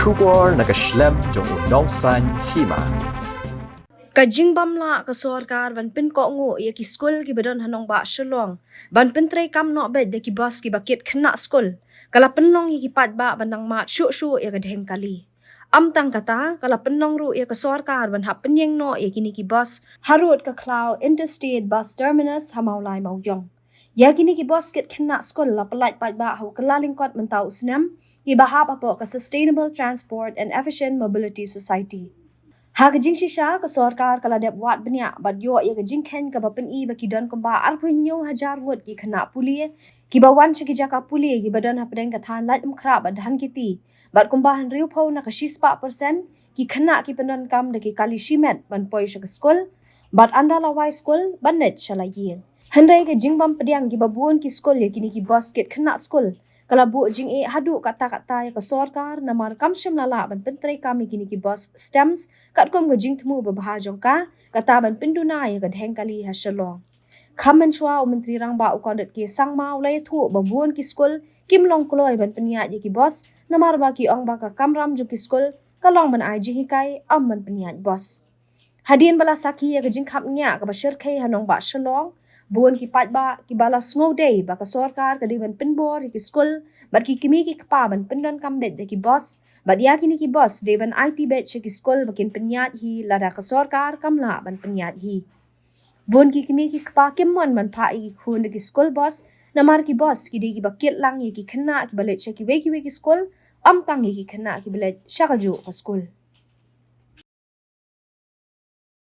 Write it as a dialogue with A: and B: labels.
A: Shubor nakaslem jong udongsan Hima.
B: Kajing bamla ka Sorkar ban Pynkohnguh ya ki Skul ki badon hanong ba shalong ban pentrei kam no bed de ki bos ki bakit khna Skul kala penlong ya ki pat ba bandang mat shu ya ka dheng kali am tang kata kala penlong ru ya ka Sorkar ban hap penyeng no ya kini ki bos harut ka Khlaw interstate bus terminus hamaulai mauyong ya kini ki bos kit khna Skul la pelait pat ba hu kala lingkot mentau snam ki bahap apo ka sustainable transport and efficient mobility society. Hagajing shisha ka Sorkar kala dep wat benya bad yo ya gajing ken ka bapen I ba kidon komba arpunyo hajar wot ki khana pulie ki bawan ki jaka pulie ki badan hapdeng ka than lat mkhra badhan kiti bad komba han riu pho na ka 6% ki khana ki penon kam de ki kali shimet ban poi sha Skul bad andala wai Skul ban net chala Ïeng handai ka jingbam pediang ki babun ki Skul ya kini ki basket khana Skul kala bu jing e hadu kata ya ka Sorkar namar kam shim lala ban pentrei kami kini ki bos stems kat kom ga jing thmu babha jongka kata ban pinduna ya ka dheng kali ha shalong khamen chwa menteri rang ba ukondet ke sangma ulai thu babun ki Skul kim long kloi ban penya ya ki bos namar ba ki ong ba ka kamram ju ki Skul kalong ban ai ji kai am ban penya bos hadin bala saki ya ka jing khap nya ka bashir khai hanong ba shalong buon ki pat ba ki bala snow day ba ka Sorkar ka diban pinbor ki Skul bat ki kimi ki kapa ban pendon kambet de ki bos bat ya kini ki bos deban IT bet ki Skul bakin penyat hi lada ka Sorkar kamla ban penyat hi buon ki kimi ki kapa kimmon man pha ki khun de ki Skul bos namar ki bos ki de ki bakit lang ki khna ki balet ki we ki Skul am tang ki khna ki balet shakaju ka Skul